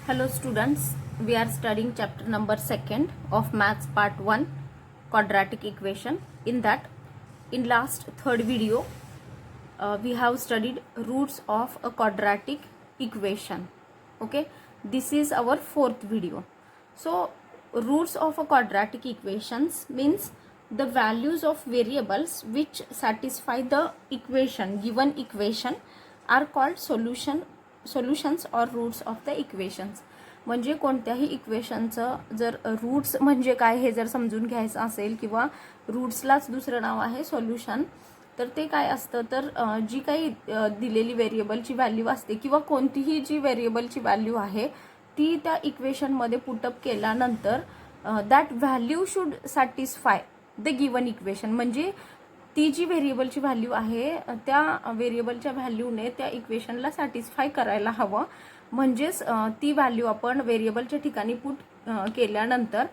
Hello students, we are studying chapter number 2nd of maths part 1 quadratic equation. In that, in last third video, we have studied roots of a quadratic equation. Okay, this is our fourth video. So roots of a quadratic equations means the values of variables which satisfy the equation, given equation, are called solutions or roots of the equations. म्हणजे कोणत्याही इक्वेशनचं जर roots म्हणजे काय हे जर समजून घ्यायचं असेल किंवा रूट्सलाच दुसरं नाव आहे सोल्युशन, तर ते काय असतं तर जी काही दिलेली व्हेरिएबलची व्हॅल्यू असते किंवा कोणतीही जी व्हेरिएबलची व्हॅल्यू आहे ती त्या इक्वेशनमध्ये पुटअप केल्यानंतर that value should satisfy the given equation. म्हणजे ती जी व्हेरिएबलची व्हॅल्यू आहे त्या व्हेरिएबलच्या व्हॅल्यूने त्या इक्वेशनला सॅटिस्फाय करायला हवं. म्हणजेच ती व्हॅल्यू आपण व्हेरिएबलच्या ठिकाणी पुट केल्यानंतर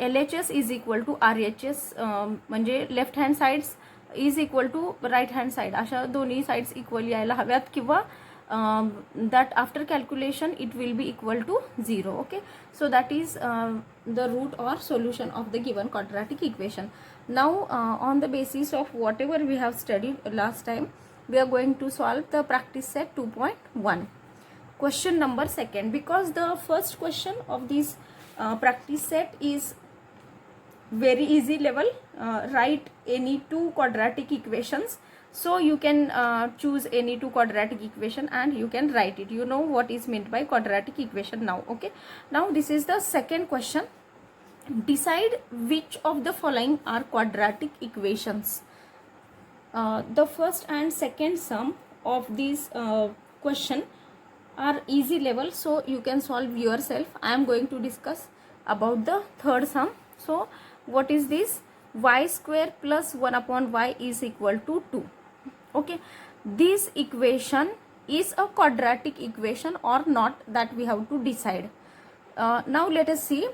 LHS is equal to RHS म्हणजे left hand sides is equal to right hand side अशा दोन्ही साइड्स इक्वल यायला हव्यात किंवा that after calculation it will be equal to 0. Okay, so that is the root or solution of the given quadratic equation. Now on the basis of whatever we have studied last time, we are going to solve the practice set 2.1 question number 2nd. Because the first question of this practice set is very easy level, write any two quadratic equations. So you can choose any two quadratic equation and you can write it. You know what is meant by quadratic equation now. Okay, now this is the second question. Decide which of the following are quadratic equations. The first and second sum of this question are easy level, so you can solve yourself. I am going to discuss about the third sum. So what is this? Y square plus 1 upon y is equal to 2. Okay, this equation is a quadratic equation or not, that we have to decide. Now let us see.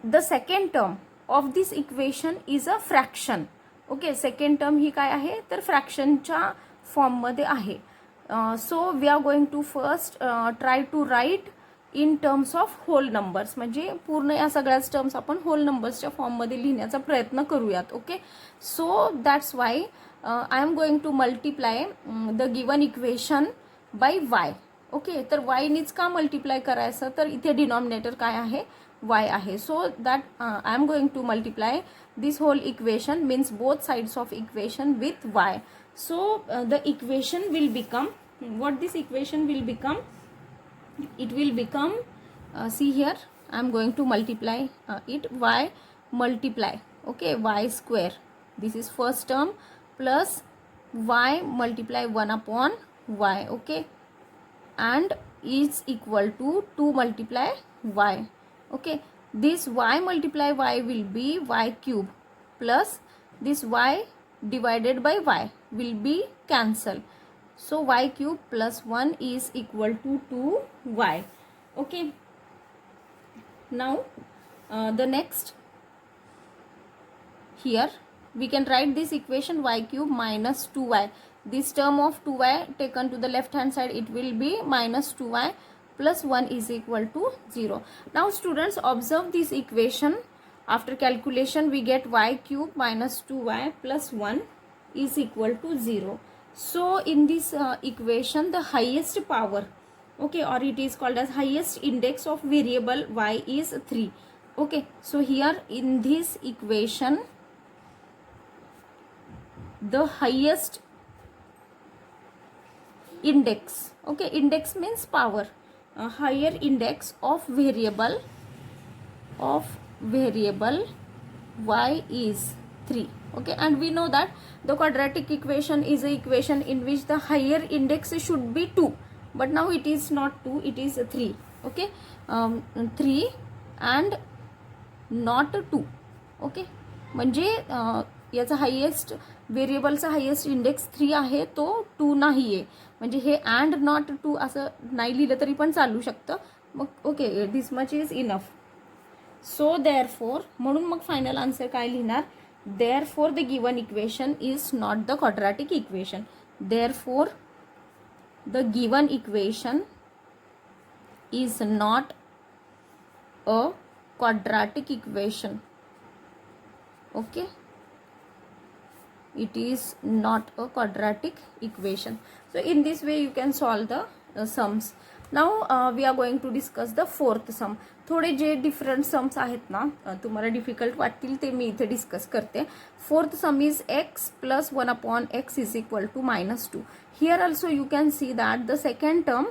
The second term of this equation is a fraction. Okay, second term ही काय आहे तर फ्रॅक्शनच्या form मध्ये आहे. So we are going to first try to write in terms of whole numbers. म्हणजे पूर्ण या सगळ्याच terms आपण होल नंबर्सच्या फॉर्म मध्ये लिहिण्याचा प्रयत्न करूयात. Okay, so that's why I am going to multiply the given equation by y. Okay, तर y नीच का मल्टिप्लाय करायचं तर इथे डिनॉमिनेटर काय आहे y आहे. So that I am going to multiply this whole equation, means both sides of equation, with y. So the equation will become, what this equation will become, it will become, see here I am going to multiply it, y multiply, okay, y square, this is first term, plus y multiply 1 upon y, okay, and is equal to 2 multiply y. Okay, this y multiply y will be y cube, plus this y divided by y will be cancel. So y cube plus 1 is equal to 2y. Okay, now the next, here we can write this equation y cube minus 2y. This term of 2y taken to the left hand side, it will be minus 2y plus 1 is equal to 0. Now students, observe this equation. After calculation we get y cube minus 2y plus 1 is equal to 0. So in this equation, the highest power, okay, or it is called as highest index of variable y is 3. Okay, so here in this equation, the highest index, okay, index means power, a higher index of variable y is 3. Okay, and we know that the quadratic equation is a equation in which the higher index should be 2, but now it is not 2, it is 3. Okay, 3 and not 2. Okay, म्हणजे याचा highest व्हेरिएबलचा highest index 3 आहे, तो 2 नाही आहे. म्हणजे हे and not 2 असं नाही लिहिलं तरी पण चालू शकतं. मग okay, this much is enough. So therefore, म्हणून मग फायनल आन्सर काय लिहिणार, therefore the given equation is not the quadratic equation. Therefore the given equation is not a quadratic equation. Okay, it is not a quadratic equation. So in this way you can solve the sums. Now we are going to discuss the fourth sum. थोडे जे different sums आहेत ना तुम्हाला difficult वाटतील ते मी इथे discuss करते. Fourth some is x plus 1 upon x is equal to -2. Here also you can see that the second term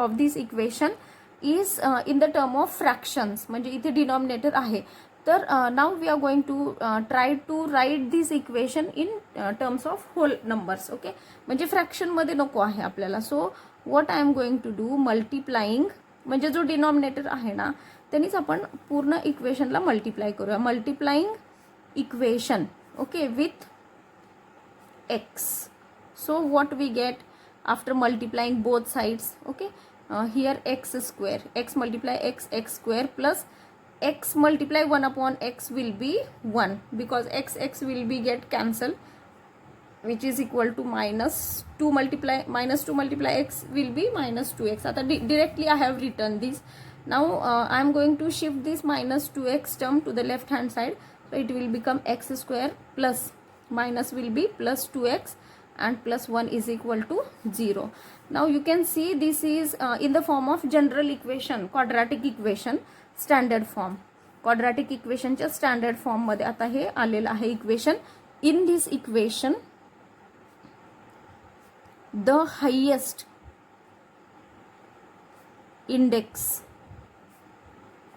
of this equation is in the term of fractions, म्हणजे इथे denominator आहे. तर now we are going to try to write this equation in terms of whole numbers. Okay, म्हणजे fraction मध्ये नको आहे आपल्याला. So what I am going to do, multiplying म्हणजे जो डिनॉमिनेटर आहे ना त्यांनीच आपण पूर्ण इक्वेशनला मल्टिप्लाय करूया. Multiplying equation okay with x. So what we get after multiplying both sides? Okay, here x square, x multiply x, x square plus x multiply 1 upon x will be 1 because x will be get cancelled, which is equal to -2 multiply x will be -2x. आता directly I have written this. Now I am going to shift this -2x term to the left hand side, so it will become x square plus minus will be plus 2x and plus 1 is equal to 0. Now you can see this is in the form of general equation, quadratic equation, standard form. Quadratic इक्वेशनच्या standard form मध्ये आता हे आलेलं आहे equation. In this equation the highest index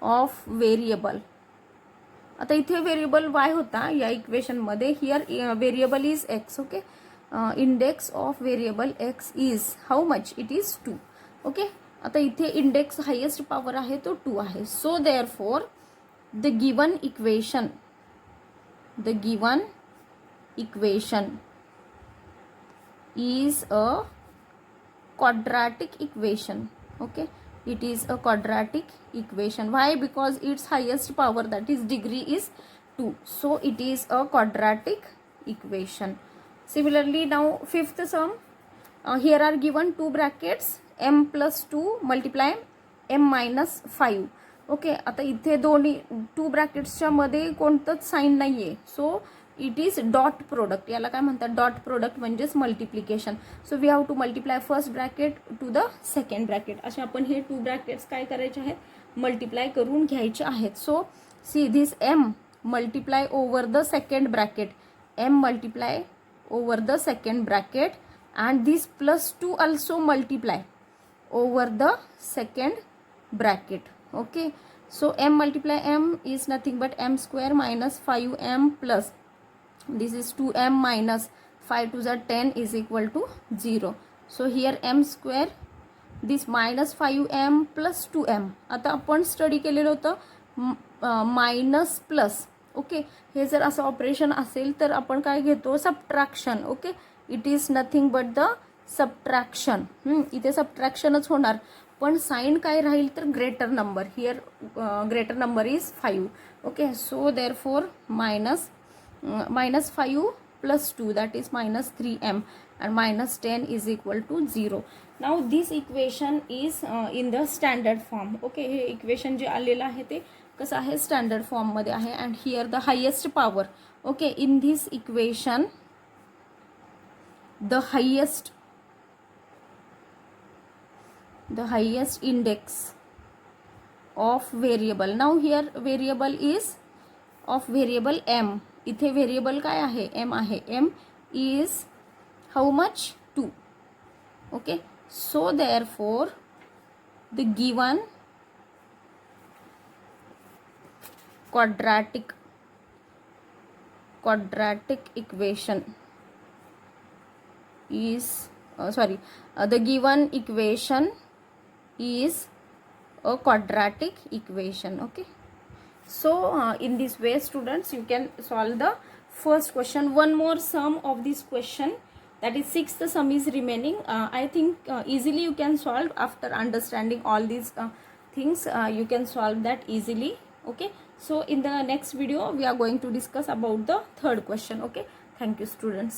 of variable, आता इथे variable y होता या इक्वेशन मध्ये. Here variable is x. Okay, index of variable x is how much, it is 2. Okay, आता इथे इंडेक्स हायेस्ट पॉवर आहे तो 2 आहे. So therefore the given equation is a quadratic equation. Okay, it is a quadratic equation. Why? Because its highest power, that is degree, is 2. So it is a quadratic equation. Similarly, now fifth sum, here are given two brackets, m plus 2 multiply m minus 5. ओके, आता इथे दोन्ही 2 ब्रॅकेट्सच्या मध्ये कोणतंच sign नाहीये. So it is dot product. याला काय म्हणतात, डॉट प्रोडक्ट म्हणजेच multiplication. So we have to multiply first bracket to the second bracket. असे आपण हे 2 ब्रॅकेट्स काय करायचे आहेत, मल्टिप्लाय करून घ्यायचे आहेत. So see this m multiply over the second bracket, m multiply over the second bracket and this plus 2 also multiply over the second bracket. Okay, so m multiply m is nothing but m square minus 5m plus this is 2m minus 5 to the 10 is equal to 0. So here m square, this minus 5m plus 2m. आता आपण study केलेलं होतं minus plus. Okay, हे जर असं operation असेल तर आपण काय घेतो, subtraction. Okay, it is nothing but the subtraction. इथे सबट्रॅक्शनच होणार, पण साइन काय राहील तर greater number. Here greater number is 5. Okay, so therefore -5 plus 2, that is -3m and -10 is equal to 0. Now this equation is in the standard form. Okay, हे equation जे आलेलं आहे ते कसं आहे, स्टँडर्ड फॉर्म मध्ये आहे. And here the highest power. Okay, in this equation the highest index of variable. Now here variable is of variable m. इथे variable काय आहे, m आहे. m is how much, 2. Okay, so therefore the given quadratic equation is the given equation is a quadratic equation. Okay, so in this way students you can solve the first question. One more sum of this question, that is sixth sum is remaining. I think easily you can solve after understanding all these things. You can solve that easily. Okay, so in the next video we are going to discuss about the third question. Okay, thank you students.